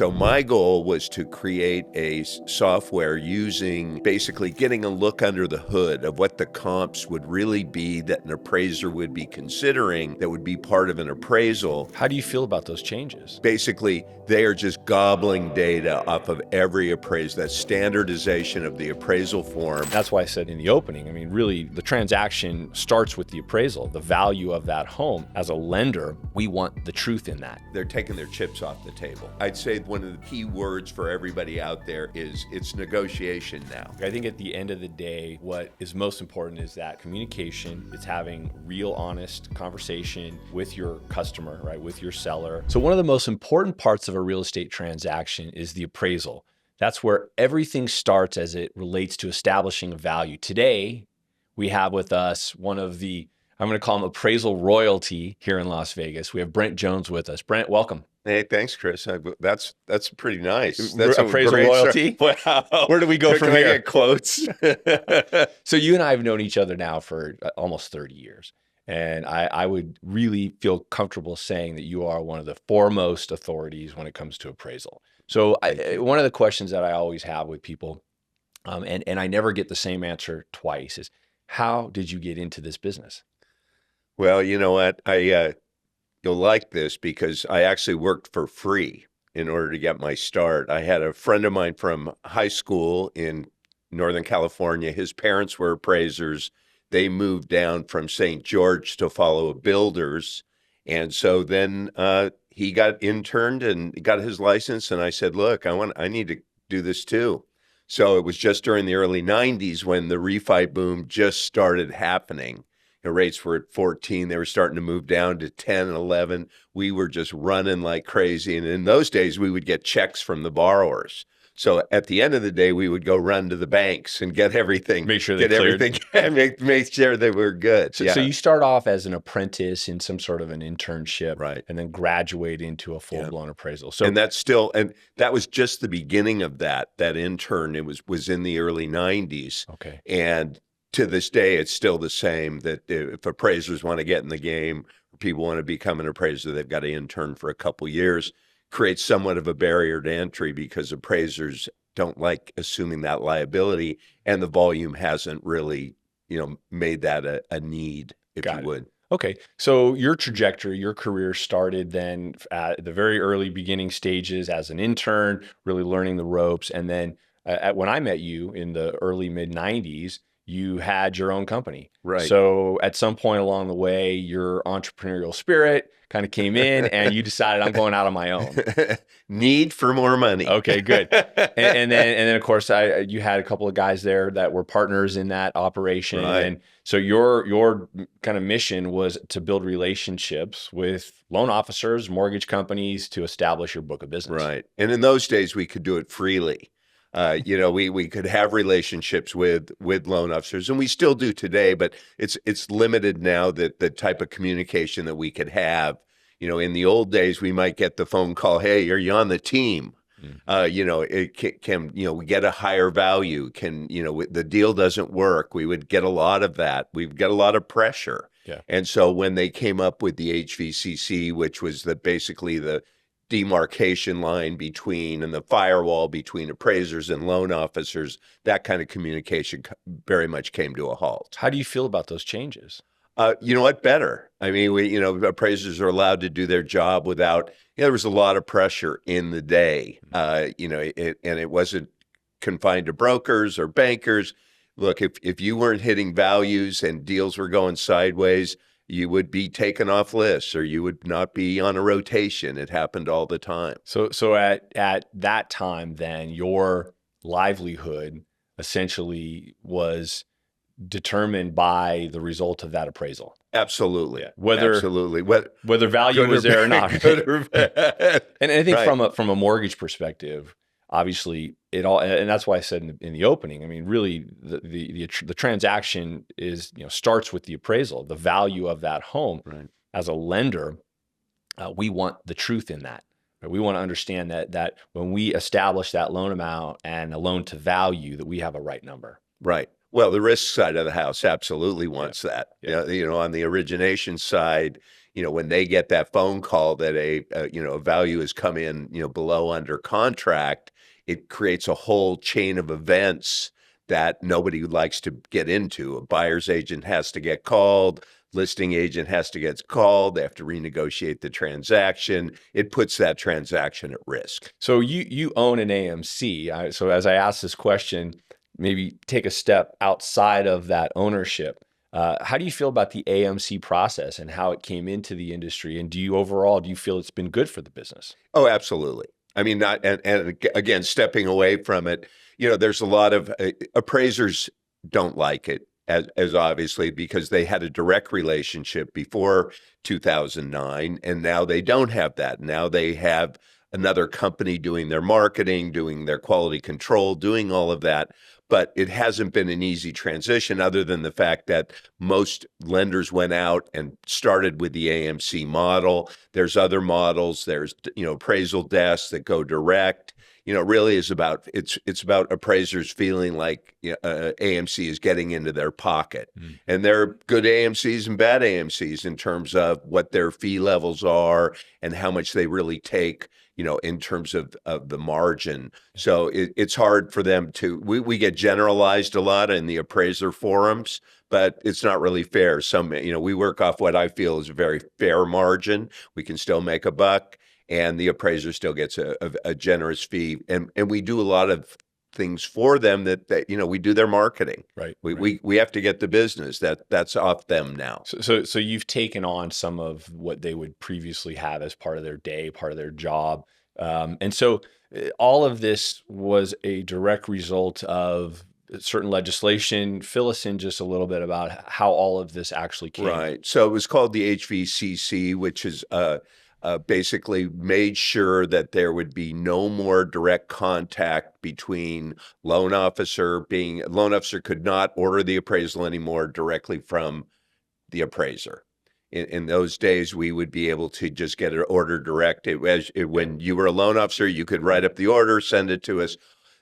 So my goal was to create a software using basically getting a look under the hood of what the comps would really be that an appraiser would be considering that would be part of an appraisal. How do you feel about those changes? Basically, they are just gobbling data off of every appraisal, that standardization of the appraisal form. That's why I said in the opening, I mean, really, the transaction starts with the appraisal, the value of that home. As a lender, we want the truth in that. They're taking their chips off the table. I'd say one of the key words for everybody out there is it's negotiation now. I think at the end of the day, what is most important is that communication. It's having real, honest conversation with your customer, right, with your seller. So one of the most important parts of a real estate transaction is the appraisal. That's where everything starts as it relates to establishing a value. Today, we have with us one of the, I'm going to call him appraisal royalty here in Las Vegas. We have Brent Jones with us. Brent, welcome. Hey, thanks, Chris. That's pretty nice. That's appraisal royalty. Wow. Where do we go from Can here? I get quotes? So you and I have known each other now for almost 30 years. And I would really feel comfortable saying that you are one of the foremost authorities when it comes to appraisal. So one of the questions that I always have with people, and I never get the same answer twice, is how did you get into this business? Well, you know what? You'll like this because I actually worked for free in order to get my start. I had a friend of mine from high school in Northern California. His parents were appraisers. They moved down from St. George to follow builders. And so then he got interned and got his license. And I said, look, I need to do this too. So it was just during the early 90s when the refi boom just started happening. Rates were at 14. They were starting to move down to 10 and 11. We were just running like crazy. And in those days, we would get checks from the borrowers. So at the end of the day, we would go run to the banks and get everything. Make sure they cleared. make sure they were good. So you start off as an apprentice in some sort of an internship, right, and then graduate into a full-blown appraisal. So and that was just the beginning of that intern. It was in the early 90s. Okay. And to this day, it's still the same that if appraisers want to get in the game, or people want to become an appraiser, they've got to intern for a couple years. Creates somewhat of a barrier to entry because appraisers don't like assuming that liability, and the volume hasn't really, made that a need, if you would. Okay. So your trajectory, your career started then at the very early beginning stages as an intern, really learning the ropes. And then when I met you in the early mid 90s, you had your own company. Right. So at some point along the way, your entrepreneurial spirit kind of came in and you decided I'm going out on my own. Need for more money. Okay, good. And then of course you had a couple of guys there that were partners in that operation. Right. And so your kind of mission was to build relationships with loan officers, mortgage companies to establish your book of business. Right. And in those days we could do it freely. We could have relationships with loan officers, and we still do today, but it's limited now that the type of communication that we could have. In the old days, we might get the phone call, "Hey, are you on the team?" It can we get a higher value. The deal doesn't work. We would get a lot of that. We've got a lot of pressure. Yeah. And so when they came up with the HVCC, which was basically the demarcation line between and the firewall between appraisers and loan officers, that kind of communication very much came to a halt. How do you feel about those changes? You know what? Better. I mean, appraisers are allowed to do their job without, there was a lot of pressure in the day, and it wasn't confined to brokers or bankers. Look, if you weren't hitting values and deals were going sideways, you would be taken off lists or you would not be on a rotation. It happened all the time. So at that time, then your livelihood essentially was determined by the result of that appraisal. Absolutely. Yeah. Absolutely. Whether value was there or not. Good or bad. And I think Right. from a mortgage perspective, obviously it all, and that's why I said in the opening, I mean, really the transaction is, starts with the appraisal, the value of that home. Right. As a lender, we want the truth in that. Right? We want to understand that when we establish that loan amount and a loan to value, that we have a right number. Right. Well, the risk side of the house absolutely wants that. Yeah. On the origination side, when they get that phone call that a value has come in, below under contract, it creates a whole chain of events that nobody likes to get into. A buyer's agent has to get called, listing agent has to get called, they have to renegotiate the transaction. It puts that transaction at risk. So you own an AMC. So as I ask this question, maybe take a step outside of that ownership. How do you feel about the AMC process and how it came into the industry? And do you feel it's been good for the business? Oh, absolutely. I mean, not and again, stepping away from it, there's a lot of appraisers don't like it as obviously because they had a direct relationship before 2009, and now they don't have that. Now they have another company doing their marketing, doing their quality control, doing all of that. But it hasn't been an easy transition, other than the fact that most lenders went out and started with the AMC model. There's other models. There's appraisal desks that go direct. Really is about it's about appraisers feeling like AMC is getting into their pocket, and there are good AMCs and bad AMCs in terms of what their fee levels are and how much they really take. In terms of the margin. So it's hard for them we get generalized a lot in the appraiser forums, but it's not really fair. We work off what I feel is a very fair margin. We can still make a buck, and the appraiser still gets a generous fee. And we do a lot of things for them that we do their marketing. Right. We have to get the business that's off them now. So you've taken on some of what they would previously have as part of their day, part of their job. And so all of this was a direct result of certain legislation. Fill us in just a little bit about how all of this actually came. Right. So it was called the HVCC, which is basically made sure that there would be no more direct contact between loan officer could not order the appraisal anymore directly from the appraiser. In those days, we would be able to just get an order direct. When you were a loan officer, you could write up the order, send it to us.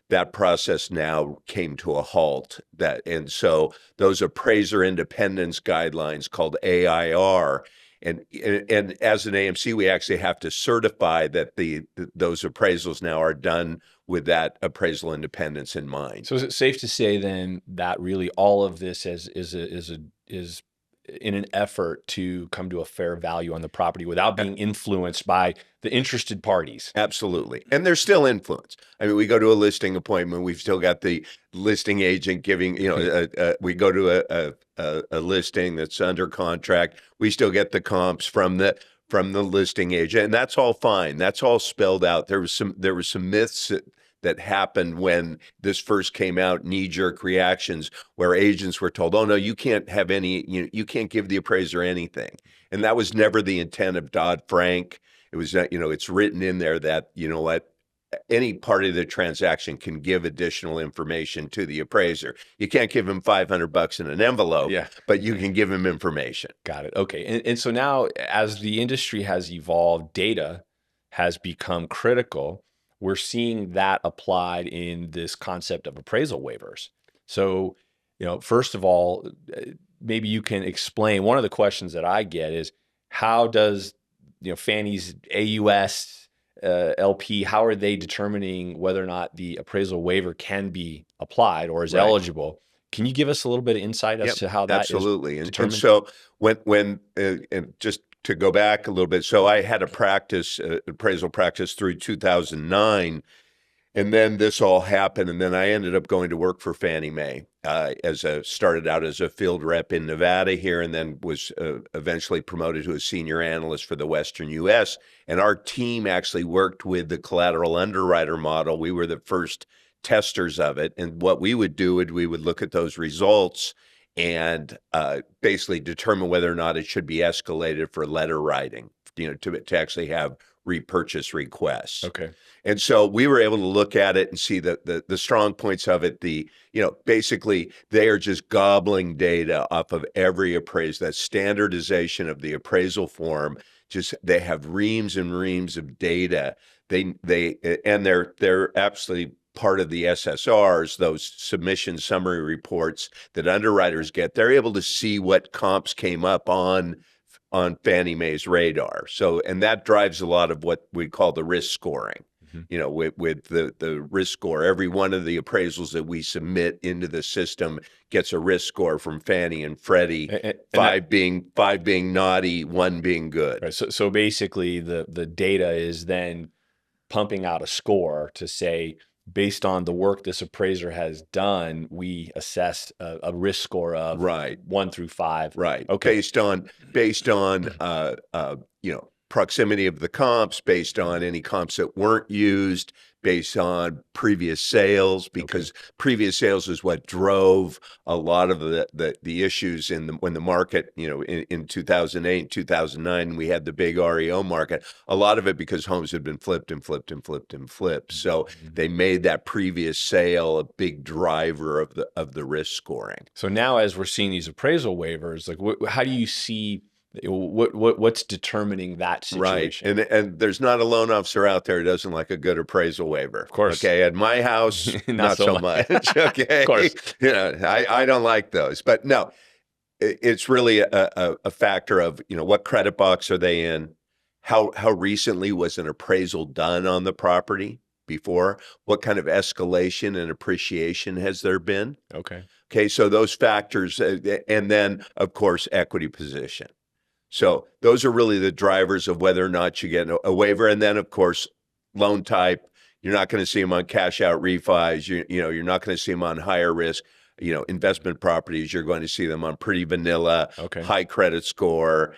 That process now came to a halt. And so those appraiser independence guidelines called AIR, and as an AMC, we actually have to certify that those appraisals now are done with that appraisal independence in mind. So is it safe to say then that really all of this is in an effort to come to a fair value on the property without being influenced by the interested parties? Absolutely. And there's still influence. I mean, we go to a listing appointment, we've still got the listing agent giving, we go to a listing that's under contract, we still get the comps from the listing agent, and that's all fine. That's all spelled out. There was some myths that happened when this first came out, knee-jerk reactions, where agents were told, oh, no, you can't have any, you can't give the appraiser anything. And that was never the intent of Dodd-Frank. It was, it's written in there that, any party of the transaction can give additional information to the appraiser. You can't give him $500 in an envelope, but you can give him information. Got it. Okay. And so now, as the industry has evolved, data has become critical. We're seeing that applied in this concept of appraisal waivers. So, first of all, maybe you can explain, one of the questions that I get is, how does, Fannie's AUS, LP, how are they determining whether or not the appraisal waiver can be applied or is eligible? Can you give us a little bit of insight as to how that absolutely. is determined? And so when and just to go back a little bit, so I had appraisal practice through 2009, and then this all happened, and then I ended up going to work for Fannie Mae started out as a field rep in Nevada here, and then was eventually promoted to a senior analyst for the Western U.S. And our team actually worked with the collateral underwriter model. We were the first testers of it, and what we would do is we would look at those results and basically determine whether or not it should be escalated for letter writing, to actually have repurchase requests. Okay. And so we were able to look at it and see the strong points of it. Basically they are just gobbling data off of every appraisal. That standardization of the appraisal form, they have reams and reams of data. They're absolutely part of the SSRs, those submission summary reports that underwriters get. They're able to see what comps came up on on Fannie Mae's radar. So, and that drives a lot of what we call the risk scoring. You know, with the risk score, every one of the appraisals that we submit into the system gets a risk score from Fannie and Freddie, five being naughty, one being good. Right. So basically the data is then pumping out a score to say, based on the work this appraiser has done, we assess a risk score of Right. 1 through 5. Right. Okay. Based on you know, proximity of the comps, based on any comps that weren't used, based on previous sales, because previous sales is what drove a lot of the issues when the market, you know, in 2008, 2009, we had the big REO market. A lot of it because homes had been flipped and flipped and flipped and flipped. So they made that previous sale a big driver of the risk scoring. So now, as we're seeing these appraisal waivers, like how do you see what's determining that situation? Right. And there's not a loan officer out there who doesn't like a good appraisal waiver. Of course. Okay. At my house, not so much. Okay. Of course. You know, I don't like those. But no, it's really a factor of, you know, what credit box are they in? How recently was an appraisal done on the property before? What kind of escalation and appreciation has there been? Okay. So those factors, and then, of course, equity position. So those are really the drivers of whether or not you get a waiver. And then, of course, loan type. You're not going to see them on cash out refis. You know, you're not going to see them on higher risk, you know, investment properties. You're going to see them on pretty vanilla, high credit score,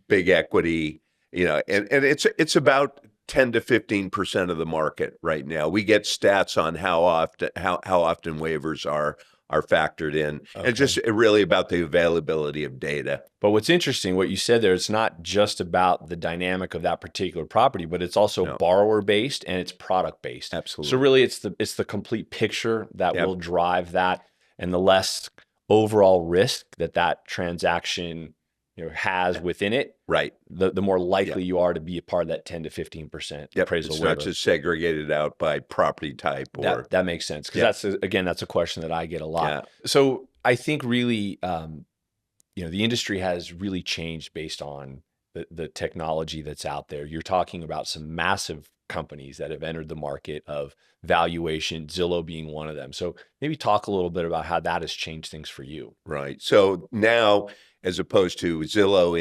big equity, you know, and it's about 10 to 15% of the market right now. We get stats on how often waivers are factored in, and just really about the availability of data. But what's interesting, what you said there, it's not just about the dynamic of that particular property, but it's also borrower based and it's product based. Absolutely. So really, it's the complete picture that will drive that, and the less overall risk that transaction, you know, has within it, right? The more likely you are to be a part of that 10 to 15% appraisal It's waiver. not just segregated out by property type or that makes sense, because that's a question that I get a lot. So I think really, you know, the industry has really changed based on the technology that's out there. You're talking about some massive companies that have entered the market of valuation, Zillow being one of them. So maybe talk a little bit about how that has changed things for you. Right. So now, as opposed to Zillow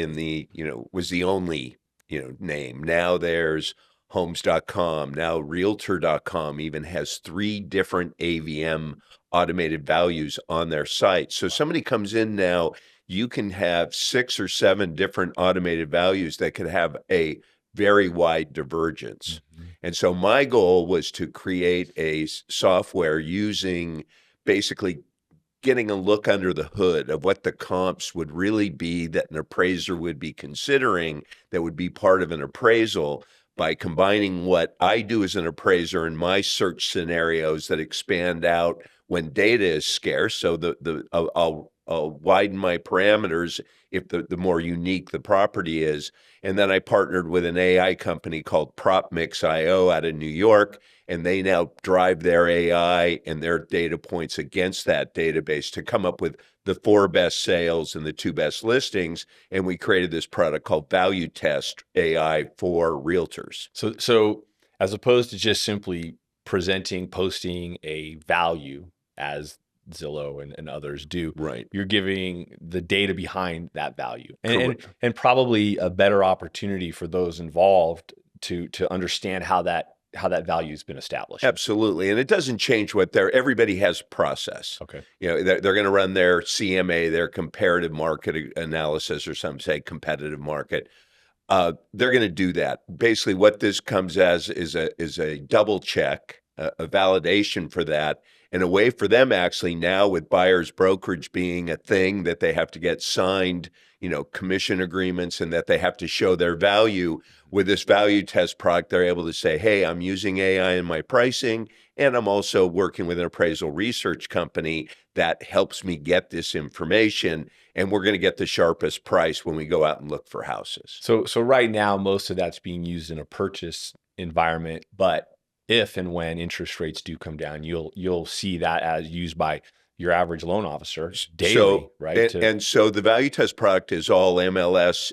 was the only, you know, name. Now there's homes.com. Now realtor.com even has 3 different AVM automated values on their site. So somebody comes in now, you can have 6 or 7 different automated values that could have a very wide divergence. And so my goal was to create a software using basically getting a look under the hood of what the comps would really be that an appraiser would be considering that would be part of an appraisal, by combining what I do as an appraiser in my search scenarios that expand out when data is scarce. So I'll widen my parameters if the more unique the property is. And then I partnered with an AI company called PropMix.io out of New York, and they now drive their AI and their data points against that database to come up with the 4 best sales and the 2 best listings. And we created this product called Value Test AI for realtors. So as opposed to just simply posting a value as Zillow and others do, right, you're giving the data behind that value, and probably a better opportunity for those involved to understand how that value has been established. Absolutely. And it doesn't change everybody has a process. You know, they're going to run their CMA, their comparative market analysis, or some say competitive market. They're going to do that. Basically what this comes as is a double check, a validation for that, and a way for them actually now, with buyer's brokerage being a thing that they have to get signed, you know, commission agreements, and that they have to show their value. With this value test product, they're able to say, hey, I'm using AI in my pricing, and I'm also working with an appraisal research company that helps me get this information, and we're going to get the sharpest price when we go out and look for houses. So right now, most of that's being used in a purchase environment, but if and when interest rates do come down, you'll see that as used by, your average loan officer daily, So, right? and so the value test product is all MLS,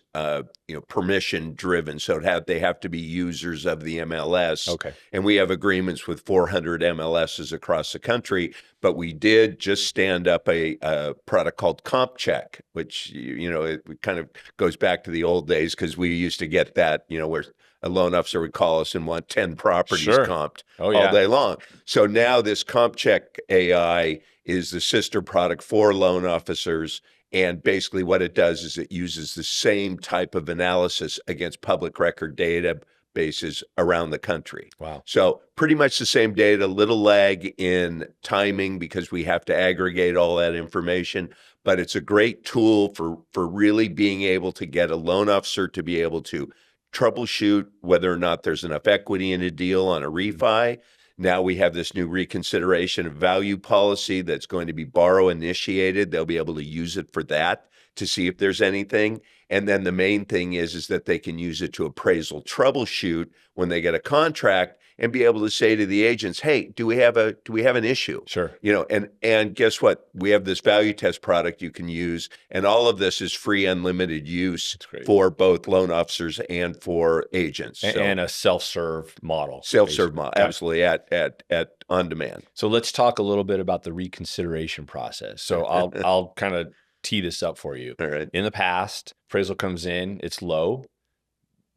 permission driven. So they have to be users of the MLS. Okay. And we have agreements with 400 MLSs across the country. But we did just stand up a product called Comp Check, which, it kind of goes back to the old days because we used to get that, where a loan officer would call us and want 10 properties Sure. comped Oh, all yeah. day long. So now this Comp Check AI is the sister product for loan officers. And basically what it does is it uses the same type of analysis against public record databases around the country. Wow. So pretty much the same data, little lag in timing because we have to aggregate all that information. But it's a great tool for really being able to get a loan officer to be able to troubleshoot whether or not there's enough equity in a deal on a refi. Now we have this new reconsideration of value policy that's going to be borrow initiated. They'll be able to use it for that to see if there's anything. And then the main thing is that they can use it to appraisal troubleshoot when they get a contract and be able to say to the agents, hey, do we have an issue? Sure. And guess what? We have this value test product you can use, and all of this is free, unlimited use for both loan officers and for agents. And a self-serve model. Self-serve model, absolutely, at on demand. So let's talk a little bit about the reconsideration process. So I'll kind of tee this up for you. All right. In the past, appraisal comes in, it's low.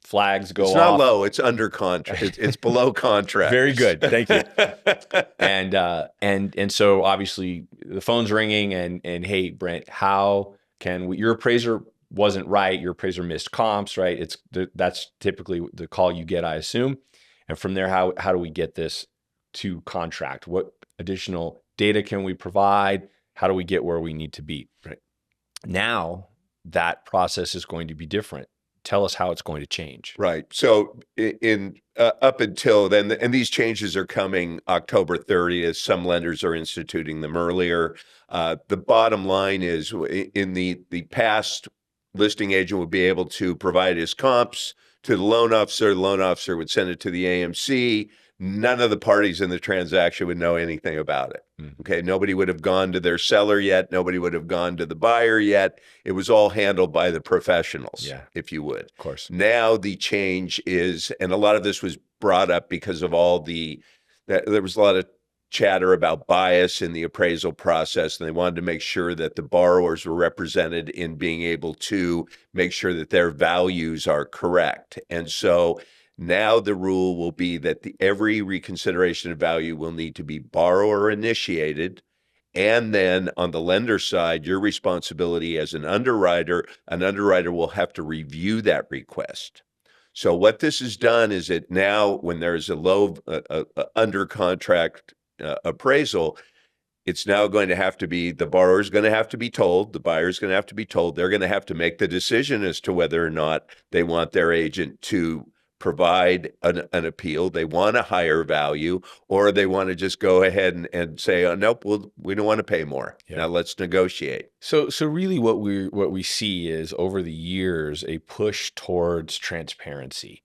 Flags go off. It's not low, it's under contract. It's below contract. Very good. Thank you. And so obviously the phone's ringing and hey, Brent, how can your appraiser wasn't right, your appraiser missed comps, right? That's typically the call you get, I assume. And from there, how do we get this to contract? What additional data can we provide? How do we get where we need to be? Right. Now that process is going to be different. Tell us how it's going to change. Right. So up until then, and these changes are coming October 30th. Some lenders are instituting them earlier. The bottom line is in the past, listing agent would be able to provide his comps to the loan officer. The loan officer would send it to the AMC. None of the parties in the transaction would know anything about it. Okay. Nobody would have gone to their seller yet. Nobody would have gone to the buyer yet. It was all handled by the professionals, if you would. Of course. Now the change is, and a lot of this was brought up because of there was a lot of chatter about bias in the appraisal process, and they wanted to make sure that the borrowers were represented in being able to make sure that their values are correct. And so now the rule will be that every reconsideration of value will need to be borrower initiated. And then on the lender side, your responsibility as an underwriter will have to review that request. So what this has done is that now when there's a low under contract appraisal, it's now going to have to be, the borrower's going to have to be told, the buyer's going to have to be told, they're going to have to make the decision as to whether or not they want their agent to provide an appeal, they want a higher value, or they want to just go ahead and say, oh, nope, we don't want to pay more. Now let's negotiate. So really what we see is over the years, a push towards transparency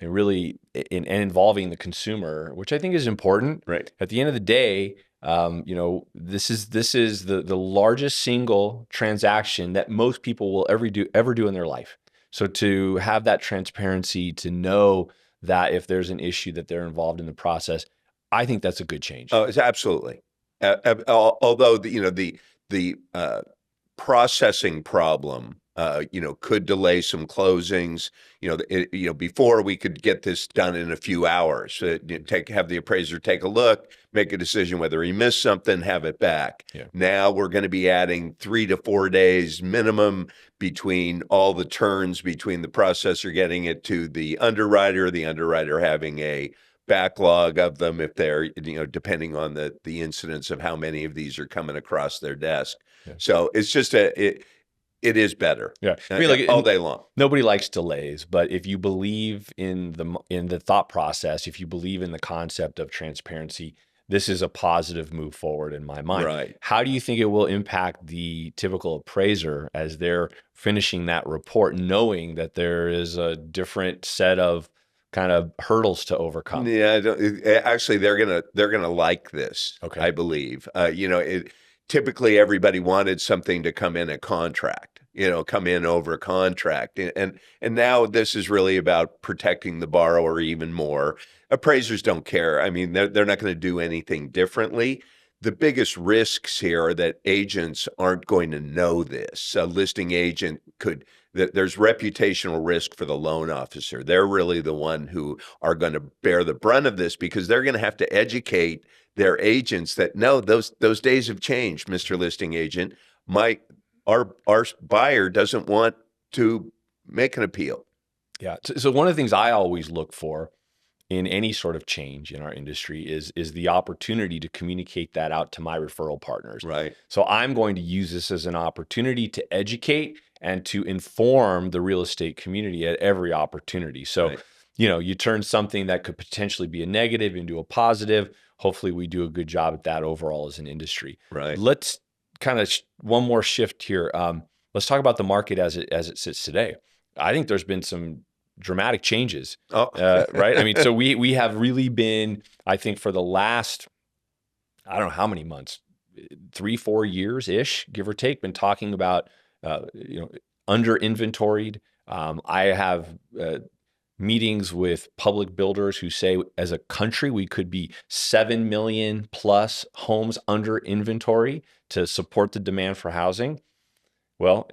and really involving the consumer, which I think is important. Right. At the end of the day, this is the largest single transaction that most people will ever do in their life. So to have that transparency, to know that if there's an issue that they're involved in the process, I think that's a good change. Oh, it's absolutely. Although the processing problem, could delay some closings. Before we could get this done in a few hours. Have the appraiser take a look, make a decision whether he missed something, have it back. Yeah. Now we're going to be adding 3 to 4 days minimum between all the turns between the processor getting it to the underwriter having a backlog of them if they're, depending on the incidence of how many of these are coming across their desk. Yeah. So it's just it is better. Yeah, I mean, all day long. Nobody likes delays, but if you believe in the thought process, if you believe in the concept of transparency, this is a positive move forward in my mind. Right. How do you think it will impact the typical appraiser as they're finishing that report, knowing that there is a different set of kind of hurdles to overcome? Yeah, actually, they're gonna like this. Okay. I believe. typically everybody wanted something to come in a contract, come in over contract. And now this is really about protecting the borrower even more. Appraisers don't care. I mean, they're not going to do anything differently. The biggest risks here are that agents aren't going to know this. A listing agent there's reputational risk for the loan officer. They're really the one who are going to bear the brunt of this, because they're going to have to educate their agents that no, those days have changed, Mr. Listing Agent. Our buyer doesn't want to make an appeal. Yeah. So one of the things I always look for in any sort of change in our industry is the opportunity to communicate that out to my referral partners. Right. So I'm going to use this as an opportunity to educate and to inform the real estate community at every opportunity. So, Right. You turn something that could potentially be a negative into a positive. Hopefully we do a good job at that overall as an industry. Right. Let's kind of one more shift here. Let's talk about the market as it sits today. I think there's been some dramatic changes. Oh. Right. I mean, so we have really been, I think, for the last, I don't know how many months, 3-4 years ish, give or take, been talking about, under inventoried. I have meetings with public builders who say, as a country, we could be 7 million plus homes under inventory to support the demand for housing. Well,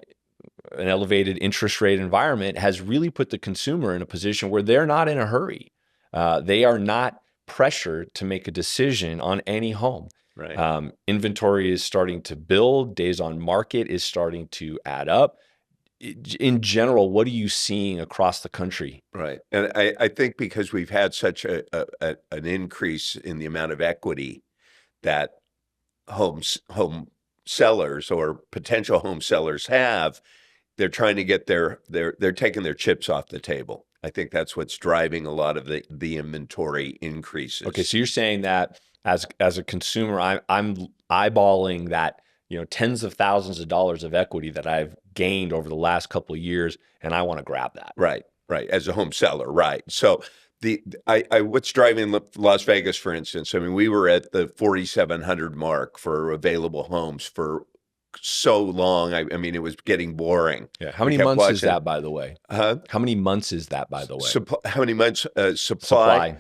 an elevated interest rate environment has really put the consumer in a position where they're not in a hurry. They are not pressured to make a decision on any home. Right. Inventory is starting to build. Days on market is starting to add up. In general, what are you seeing across the country? Right. And I think because we've had such an increase in the amount of equity that home sellers or potential home sellers have, they're trying to get they're taking their chips off the table. I think that's what's driving a lot of the inventory increases. Okay, so you're saying that as a consumer, I'm eyeballing that, tens of thousands of dollars of equity that I've gained over the last couple of years, and I want to grab that. Right. As a home seller, right. So what's driving Las Vegas, for instance? I mean, we were at the 4,700 mark for available homes for so long. I mean, it was getting boring. Yeah. How many months is that, by the way? Huh? How many months is that, by the way? How many months? Supply.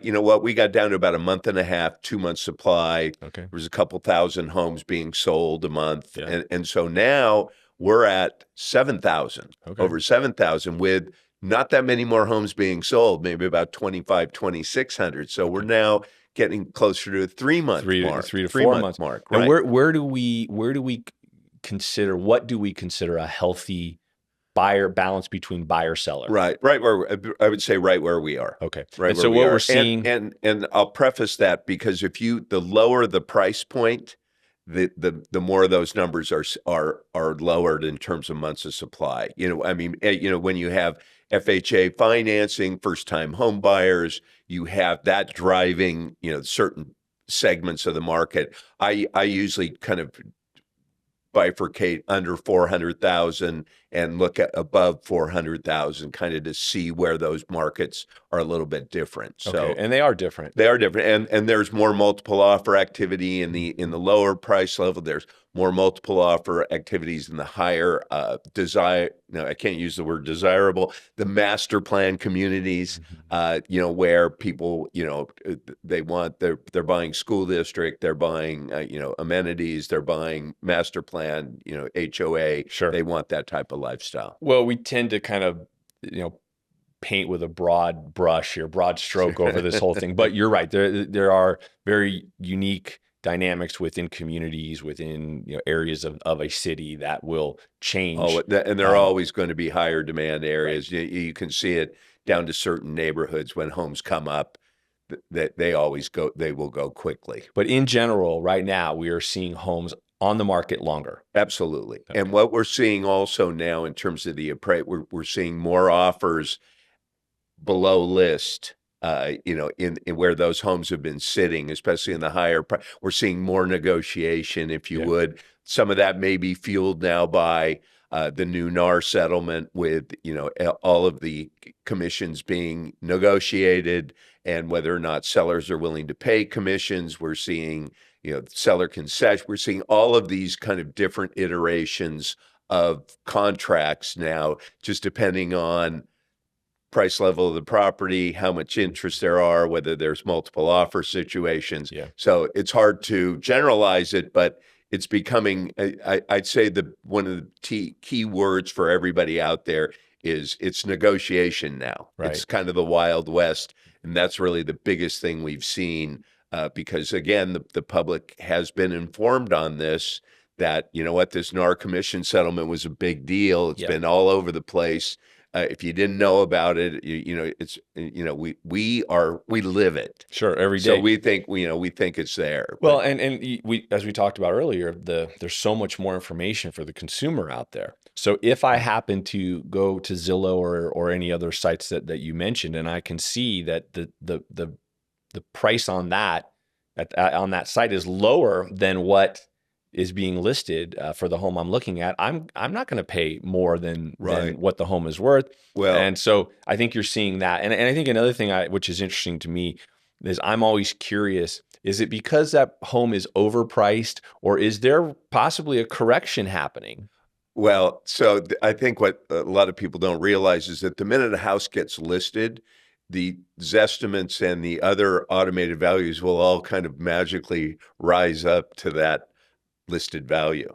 You know what? We got down to about a month and a half, 2 months supply. Okay. There was a couple thousand homes being sold a month. Yeah. And so now we're at 7,000, Okay. over 7,000, with not that many more homes being sold, maybe about 2,600. So we're now getting closer to a 3-month mark. 3 to 4 months mark. And right. where do we consider, what do we consider a healthy buyer balance between buyer seller? Right where I would say right where we are. Okay. Right. And so what we're seeing, and I'll preface that because the lower the price point, the more of those numbers are lowered in terms of months of supply. I mean, when you have FHA financing, first time home buyers, you have that driving, certain segments of the market. I usually kind of bifurcate under 400,000 and look at above 400,000 kind of to see where those markets are a little bit different. So okay. And they are different. They are different, and there's more multiple offer activity in the lower price level. There's more multiple offer activities in the higher desire. No, I can't use the word desirable. The master plan communities, where people, they're buying school district, they're buying amenities, they're buying master plan, HOA. Sure. They want that type of lifestyle. Well, we tend to kind of, paint with a broad brush here, broad stroke over this whole thing. But you're right. There are very unique dynamics within communities, within areas of a city that will change. Oh, and there are always going to be higher demand areas. Right. You can see it down to certain neighborhoods when homes come up. That they will go quickly. But in general, right now, we are seeing homes on the market longer. Absolutely. Okay. And what we're seeing also now in terms of the appraisal, we're seeing more offers below list, in where those homes have been sitting, especially in the higher price. We're seeing more negotiation, if you would. Some of that may be fueled now by the new NAR settlement with, all of the commissions being negotiated and whether or not sellers are willing to pay commissions. We're seeing, seller concession. We're seeing all of these kind of different iterations of contracts now, just depending on price level of the property, how much interest there are, whether there's multiple offer situations. Yeah. So it's hard to generalize it, but it's becoming, I'd say one of the key words for everybody out there is it's negotiation now. Right. It's kind of the Wild West. And that's really the biggest thing we've seen because, again, the public has been informed on this, that, this NAR commission settlement was a big deal. It's been all over the place. If you didn't know about it, it's we live it. Sure, every day. So we think it's there. Well, and we, as we talked about earlier, there's so much more information for the consumer out there. So if I happen to go to Zillow or any other sites that you mentioned, and I can see that the price on that on that site is lower than what is being listed for the home I'm looking at, I'm not going to pay more than what the home is worth. Well, and so I think you're seeing that. And I think another thing which is interesting to me is I'm always curious, is it because that home is overpriced, or is there possibly a correction happening? Well, so I think what a lot of people don't realize is that the minute a house gets listed, the Zestimates and the other automated values will all kind of magically rise up to that listed value.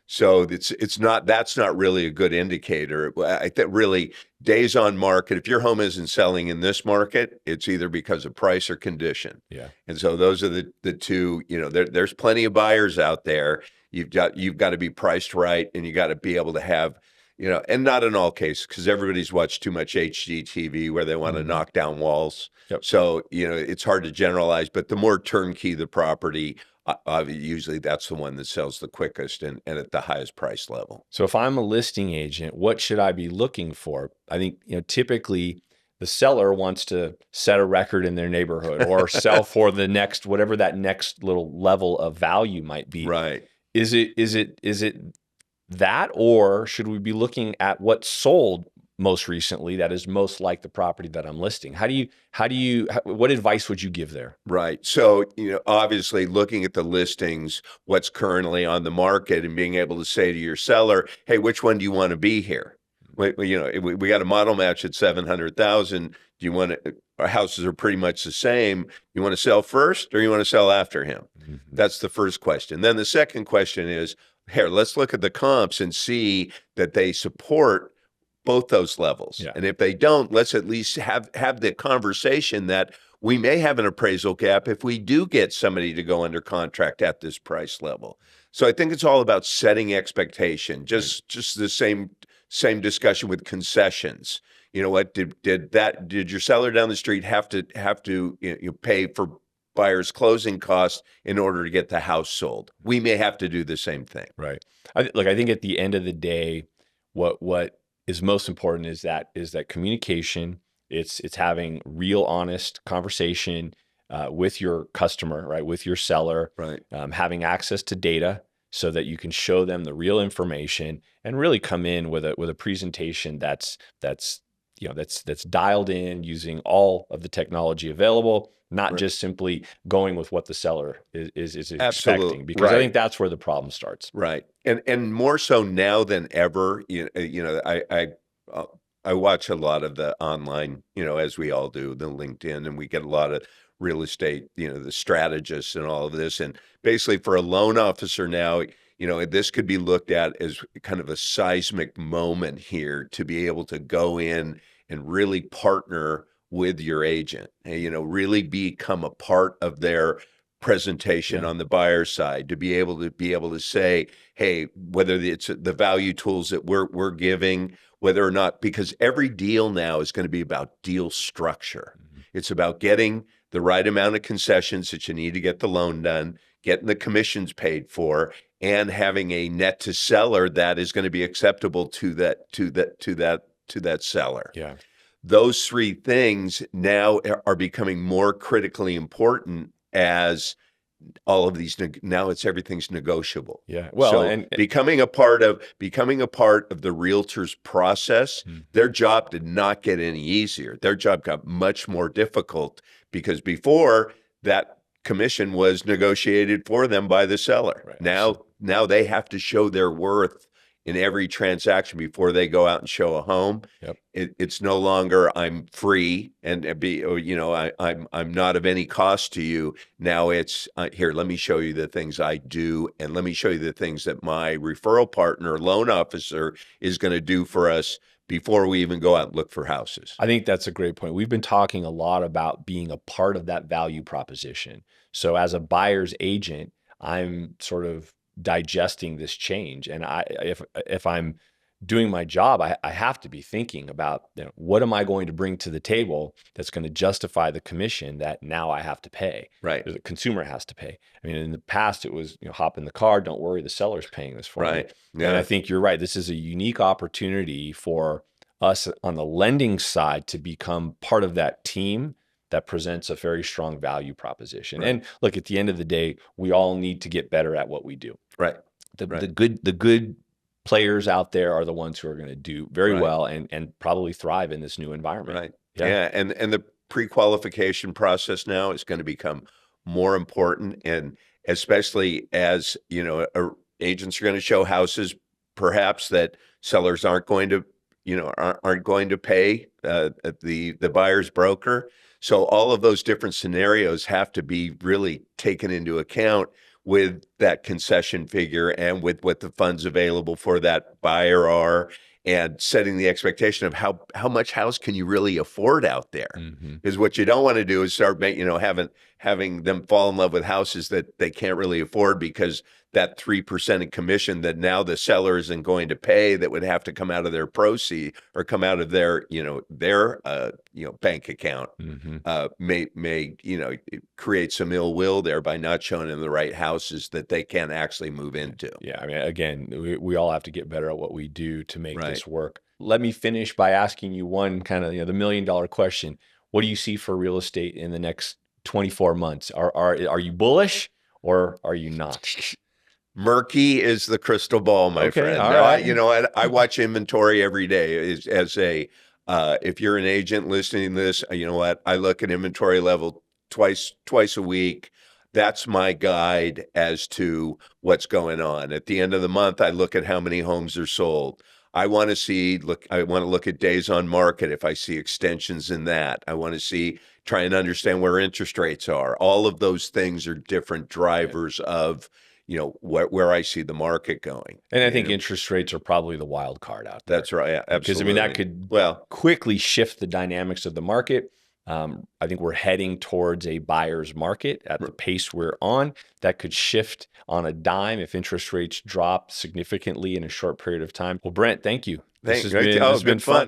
So that's not really a good indicator. I think really days on market, if your home isn't selling in this market, it's either because of price or condition. Yeah. And so those are the two, there's plenty of buyers out there. You've got to be priced right, and you got to be able to have, and not in all cases, because everybody's watched too much HGTV where they want to knock down walls. Yep. So, it's hard to generalize, but the more turnkey the property, usually that's the one that sells the quickest and at the highest price level. So if I'm a listing agent, what should I be looking for? I think, typically the seller wants to set a record in their neighborhood or sell for the next, whatever that next little level of value might be. Right. Is it that, or should we be looking at what sold most recently that is most like the property that I'm listing? What advice would you give there? Right. So, obviously looking at the listings, what's currently on the market, and being able to say to your seller, hey, which one do you want to be here? We got a model match at 700,000. Do you want to, our houses are pretty much the same. You want to sell first, or you want to sell after him? Mm-hmm. That's the first question. Then the second question is, here, let's look at the comps and see that they support both those levels. Yeah. And if they don't, let's at least have the conversation that we may have an appraisal gap if we do get somebody to go under contract at this price level. So I think it's all about setting expectation. Just the same discussion with concessions. You know what? Did your seller down the street have to pay for buyer's closing costs in order to get the house sold? We may have to do the same thing. Right. I think at the end of the day, what is most important is that communication. It's having real, honest conversation with your customer, right? With your seller, right? Having access to data so that you can show them the real information and really come in with a presentation that's dialed in, using all of the technology available, not just simply going with what the seller is expecting. Absolutely. Because I think that's where the problem starts. Right. And more so now than ever, I watch a lot of the online, as we all do, the LinkedIn, and we get a lot of real estate, the strategists and all of this. And basically for a loan officer now, this could be looked at as kind of a seismic moment here to be able to go in and really partner with your agent, really become a part of their presentation on the buyer side, to be able to say, hey, whether it's the value tools that we're giving, whether or not, because every deal now is going to be about deal structure. Mm-hmm. It's about getting the right amount of concessions that you need to get the loan done, getting the commissions paid for, and having a net to seller that is going to be acceptable to that seller. Yeah. Those three things now are becoming more critically important as all of these now it's everything's negotiable. Yeah. Well, So and becoming a part of the realtor's process, their job did not get any easier. Their job got much more difficult because before that commission was negotiated for them by the seller. Right. Now they have to show their worth in every transaction before they go out and show a home. Yep. It's no longer I'm free and be, or, you know, I'm not of any cost to you. Now it's here, let me show you the things I do, and let me show you the things that my referral partner, loan officer, is going to do for us before we even go out and look for houses. I think that's a great point. We've been talking a lot about being a part of that value proposition. So as a buyer's agent, I'm sort of digesting this change. And if I'm doing my job, I have to be thinking about, you know, what am I going to bring to the table that's going to justify the commission that now I have to pay, Right. or the consumer has to pay. I mean, in the past, it was, you know, hop in the car, don't worry, the seller's paying this for me. Right. And I Yeah. think you're right. This is a unique opportunity for us on the lending side to become part of that team that presents a very strong value proposition. Right. And look, at the end of the day, we all need to get better at what we do. Right. The Right. good players out there are the ones who are going to do very Right. well and probably thrive in this new environment. Right. Yeah. Yeah. And the pre-qualification process now is going to become more important. And especially as, you know, agents are going to show houses perhaps that sellers aren't going to, you know, aren't going to pay the buyer's broker. So all of those different scenarios have to be really taken into account with that concession figure and with what the funds available for that buyer are, and setting the expectation of how much house can you really afford out there. Because what you don't want to do is start having them fall in love with houses that they can't really afford, because that 3% in commission that now the seller isn't going to pay, that would have to come out of their proceed or come out of their bank account, may create some ill will there by not showing them the right houses that they can actually move into. Yeah, I mean, again, we all have to get better at what we do to make Right. this work. Let me finish by asking you one kind of, the $1 million question. What do you see for real estate in the next 24 months? Are you bullish or are you not? Murky is the crystal ball, my Okay, friend. all right. I watch inventory every day if you're an agent listening to this, you know what? I look at inventory level twice a week. That's my guide as to what's going on. At the end of the month, I look at how many homes are sold. I want to look at days on market. If I see extensions in that, I want to try and understand where interest rates are. All of those things are different drivers of, where I see the market going. And I think interest rates are probably the wild card out there. That's right. Yeah, because absolutely. that could quickly shift the dynamics of the market. I think we're heading towards a buyer's market at the pace we're on. That could shift on a dime if interest rates drop significantly in a short period of time. Well, Brent, thank you. Thanks. This has been fun.